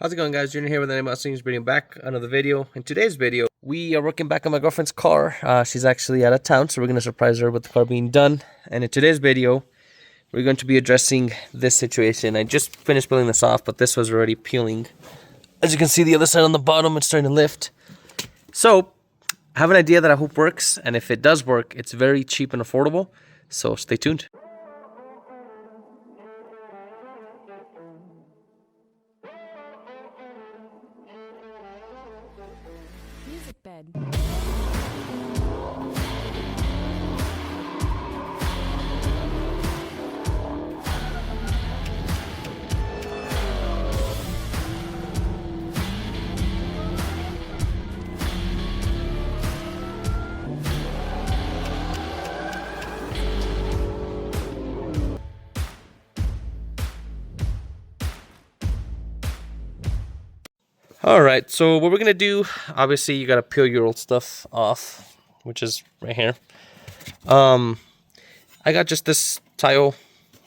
How's it going, guys? Junior here with Mustang, bringing back another video. In today's video, we are working back on my girlfriend's car. She's actually out of town, so we're going to surprise her with the car being done. And in today's video, we're going to be addressing this situation. I just finished peeling this off, but this was already peeling. As you can see, the other side on the bottom, it's starting to lift. So, I have an idea that I hope works, and if it does work, it's very cheap and affordable. So, stay tuned. Music bed. Alright, so what we're going to do, obviously you got to peel your old stuff off, which is right here. I got just this tile,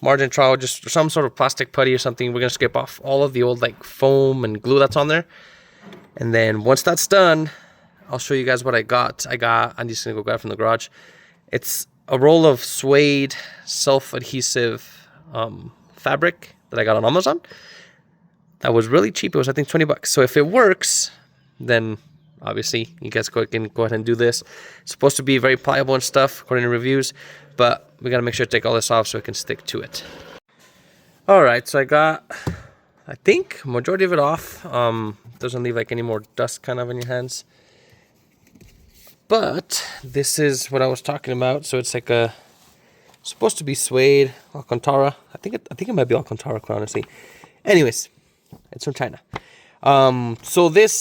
margin trowel, just some sort of plastic putty or something. We're going to scrape off all of the old like foam and glue that's on there. And then once that's done, I'll show you guys what I got. I'm just going to go grab it from the garage. It's a roll of suede self-adhesive fabric that I got on Amazon. That was really cheap. It was, I think, 20 bucks. So if it works, then obviously you guys can go ahead and do this. It's supposed to be very pliable and stuff, according to reviews, but we got to make sure to take all this off so it can stick to it. All right, so I got, I think, majority of it off. Doesn't leave like any more dust kind of in your hands. But this is what I was talking about. So it's like a, supposed to be suede, Alcantara. I think it might be Alcantara, quite honestly. Anyways. It's from China. So this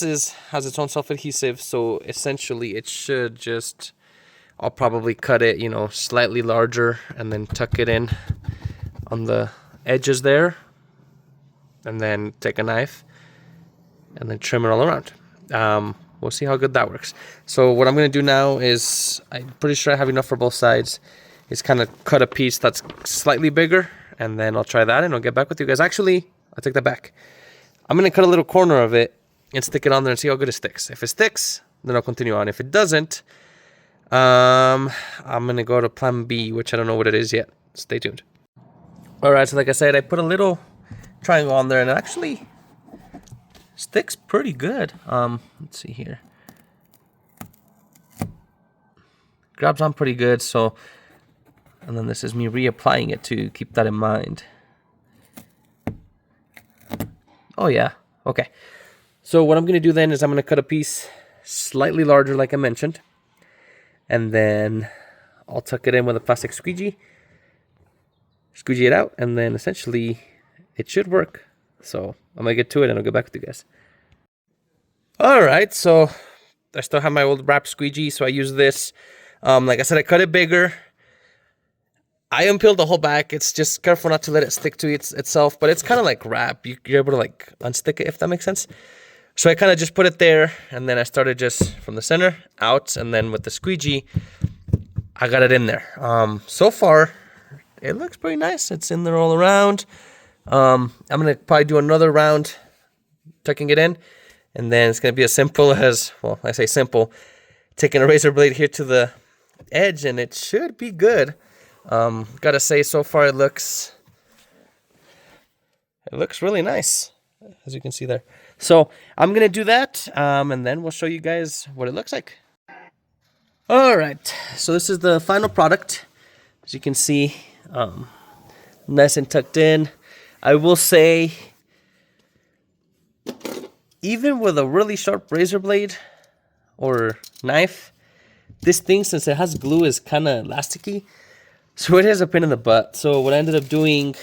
has its own self-adhesive. So essentially it should just, I'll probably cut it, you know, slightly larger and then tuck it in on the edges there. And then take a knife and then trim it all around. We'll see how good that works. So what I'm going to do now is, I'm pretty sure I have enough for both sides, is kind of cut a piece that's slightly bigger. And then I'll try that and I'll get back with you guys. Actually, I'll take that back. I'm going to cut a little corner of it and stick it on there and see how good it sticks. If it sticks, then I'll continue on. If it doesn't, I'm going to go to plan B, which I don't know what it is yet. Stay tuned. All right, so like I said, I put a little triangle on there and it actually sticks pretty good. Let's see here. Grabs on pretty good, so, and then this is me reapplying it to keep that in mind. Oh yeah, okay. So what I'm going to do then is I'm going to cut a piece slightly larger like I mentioned. And then I'll tuck it in with a plastic squeegee. Squeegee it out and then essentially it should work. So I'm going to get to it and I'll get back with you guys. Alright, so I still have my old wrap squeegee, so I use this. Like I said, I cut it bigger. I unpeeled the whole back. It's just careful not to let it stick to itself, but it's kind of like wrap. You're able to like unstick it, if that makes sense. So I kind of just put it there, and then I started just from the center out, and then with the squeegee, I got it in there. So far, it looks pretty nice. It's in there all around. I'm gonna probably do another round, tucking it in, and then it's gonna be as simple as, well, I say simple, taking a razor blade here to the edge, and it should be good. Gotta say, so far it looks really nice, as you can see there. So I'm gonna do that, and then we'll show you guys what it looks like. All right, so this is the final product. As you can see, nice and tucked in. I will say, even with a really sharp razor blade or knife, this thing, since it has glue, is kind of elasticy. So it has a pain in the butt. So what I ended up doing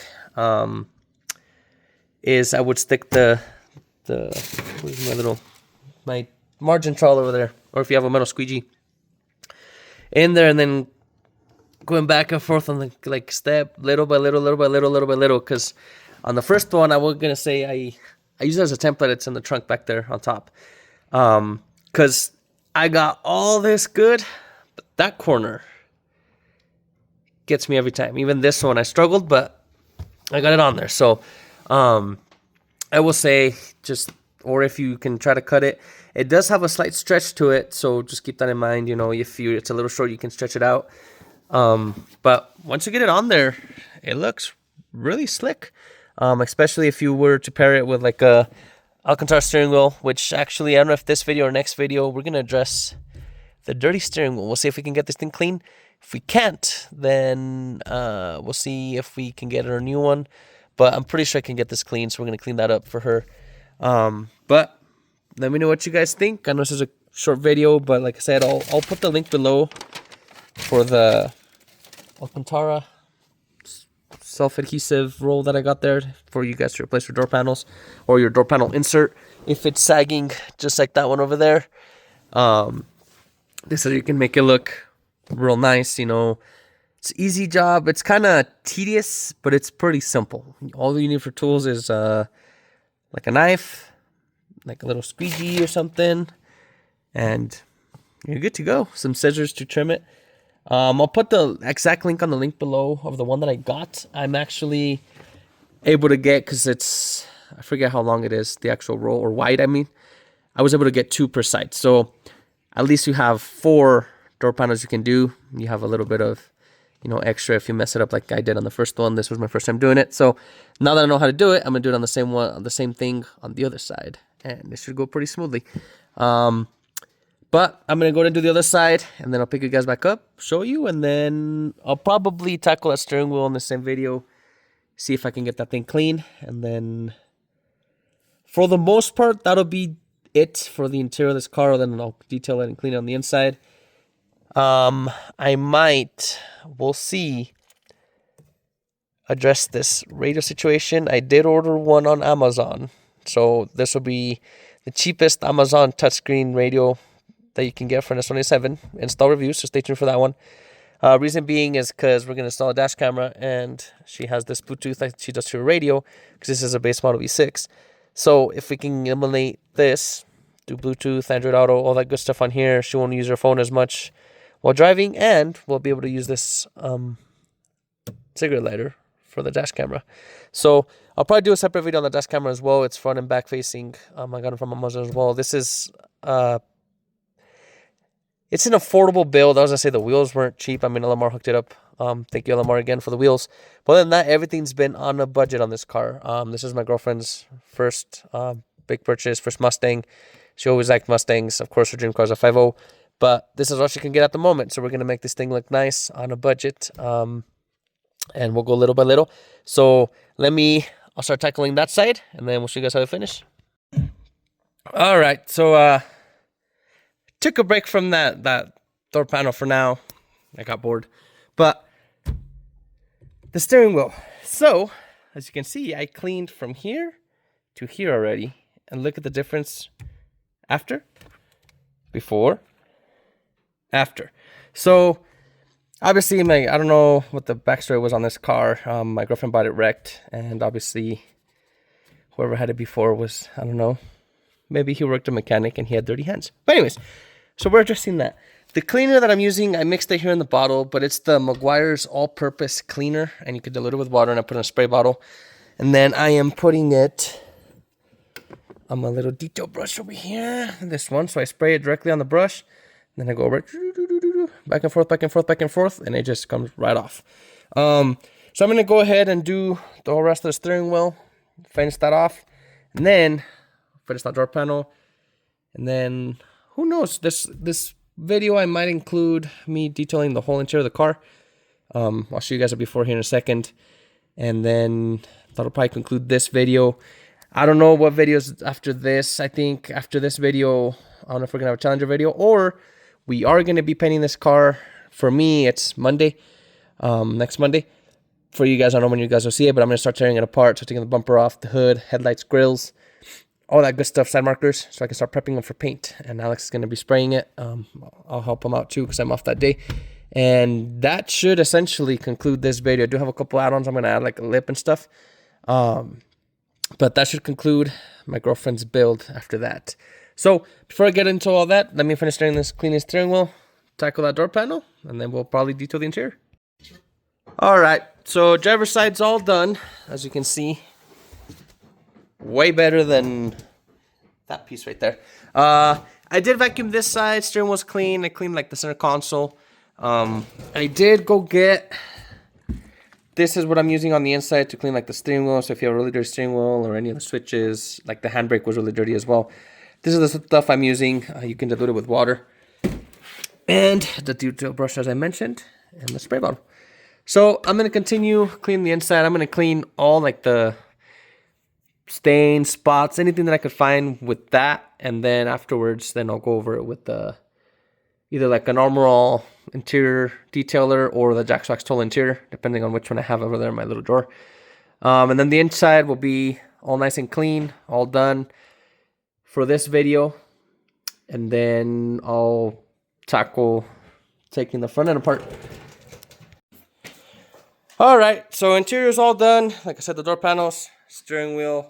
is I would stick where's my margin trowel over there, or if you have a metal squeegee, in there, and then going back and forth on the like step, little by little, little by little, little by little. Because on the first one, I was gonna say I use it as a template. It's in the trunk back there on top. Because I got all this good, but that corner gets me every time. Even this one, I struggled, but I got it on there. So I will say, just or if you can try to cut it. It does have a slight stretch to it, so just keep that in mind. You know, if it's a little short, you can stretch it out. But once you get it on there, it looks really slick. Especially if you were to pair it with like a Alcantara steering wheel, which actually, I don't know if this video or next video, we're going to address the dirty steering wheel. We'll see if we can get this thing clean. If we can't, then we'll see if we can get her a new one. But I'm pretty sure I can get this clean, so we're going to clean that up for her. But let me know what you guys think. I know this is a short video, but like I said, I'll put the link below for the Alcantara self-adhesive roll that I got there for you guys to replace your door panels or your door panel insert if it's sagging, just like that one over there. This so you can make it look real nice. You know, it's an easy job. It's kind of tedious, but it's pretty simple. All you need for tools is like a knife, like a little squeegee or something, and you're good to go. Some scissors to trim it. I'll put the exact link on the link below of the one that I got. I'm actually able to get, because it's, I forget how long it is, the actual roll, or wide, I mean. I was able to get 2 per side. So at least you have 4 door panels you can do. You have a little bit of, you know, extra if you mess it up like I did on the first one. This was my first time doing it. So now that I know how to do it, I'm going to do it on the same one, the same thing on the other side. And it should go pretty smoothly. But I'm going to go and do the other side, and then I'll pick you guys back up, show you, and then I'll probably tackle that steering wheel in the same video, see if I can get that thing clean, and then for the most part, that'll be it for the interior of this car. Then I'll detail it and clean it on the inside. I might, we'll see, address this radio situation. I did order one on Amazon, so this will be the cheapest Amazon touchscreen radio that you can get for an s197 install review, so stay tuned for that one. Reason being is because we're going to install a dash camera, and she has this Bluetooth that she does to her radio, because this is a base model V6. So if we can eliminate this, do Bluetooth, Android Auto, all that good stuff on here, she won't use her phone as much while driving, and we'll be able to use this cigarette lighter for the dash camera. So I'll probably do a separate video on the dash camera as well. It's front and back facing. I got it from Amazon as well. This is it's an affordable build. I was going to say the wheels weren't cheap. I mean, LMR hooked it up. Thank you, LMR, again for the wheels. But other than that, everything's been on a budget on this car. This is my girlfriend's first big purchase, first Mustang. She always liked Mustangs. Of course, her dream car is a 5.0. But this is all she can get at the moment. So we're going to make this thing look nice on a budget. And we'll go little by little. So I'll start tackling that side, and then we'll show you guys how to finish. All right, so took a break from that door panel for now. I got bored. But the steering wheel. So, as you can see, I cleaned from here to here already. And look at the difference after, before, after. So, obviously, I don't know what the backstory was on this car. My girlfriend bought it wrecked. And obviously, whoever had it before was, I don't know, maybe he worked a mechanic and he had dirty hands. But anyways, so we're addressing that. The cleaner that I'm using, I mixed it here in the bottle, but it's the Meguiar's all-purpose cleaner, and you can dilute it with water, and I put it in a spray bottle. And then I am putting it on my little detail brush over here, this one. So I spray it directly on the brush, and then I go right back and forth, back and forth, back and forth, and it just comes right off. So I'm going to go ahead and do the whole rest of the steering wheel, finish that off, and then finish that door panel, and then who knows, this video I might include me detailing the whole interior of the car. I'll show you guys a before here in a second, and then that'll probably conclude this video. I don't know what videos after this. I think after this video, I don't know if we're gonna have a Challenger video, or we are gonna be painting this car. For me, it's Monday, next Monday. For you guys, I don't know when you guys will see it, but I'm gonna start tearing it apart. So taking the bumper off, the hood, headlights, grills, all that good stuff, side markers, so I can start prepping them for paint. And Alex is going to be spraying it. I'll help him out too, because I'm off that day. And that should essentially conclude this video. I do have a couple add-ons. I'm going to add like a lip and stuff. But that should conclude my girlfriend's build after that. So before I get into all that, let me finish cleaning this steering wheel, tackle that door panel, and then we'll probably detail the interior. All right, so driver's side's all done, as you can see. Way better than that piece right there. I did vacuum this side. Steering wheel's clean. I cleaned like the center console. I did go get. This is what I'm using on the inside to clean like the steering wheel. So if you have a really dirty steering wheel or any of the switches, like the handbrake was really dirty as well. This is the stuff I'm using. You can dilute it with water. And the detail brush, as I mentioned, and the spray bottle. So I'm going to continue cleaning the inside. I'm going to clean all like the stains, spots, anything that I could find with that. And then afterwards, then I'll go over it with the either like an Armor All interior detailer or the Jack Wax Total interior, depending on which one I have over there in my little drawer. And then the inside will be all nice and clean, all done for this video. And then I'll tackle taking the front end apart. All right, so interior is all done. Like I said, the door panels, steering wheel,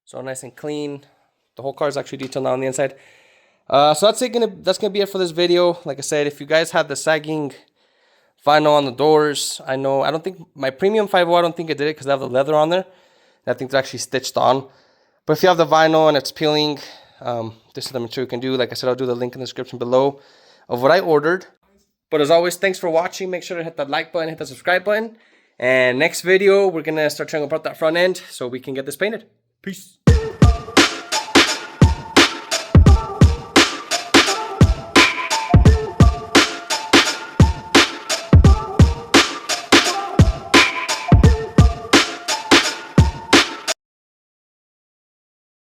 it's all nice and clean. The whole car is actually detailed now on the inside. So that's gonna be it for this video. Like I said, if you guys have the sagging vinyl on the doors, I don't think my premium 5.0, I don't think it did it because I have the leather on there. I think it's actually stitched on. But if you have the vinyl and it's peeling, this is the material you can do. Like I said, I'll do the link in the description below of what I ordered. But as always, thanks for watching. Make sure to hit that like button, hit the subscribe button. And next video, we're gonna start tearing apart that front end so we can get this painted. Peace.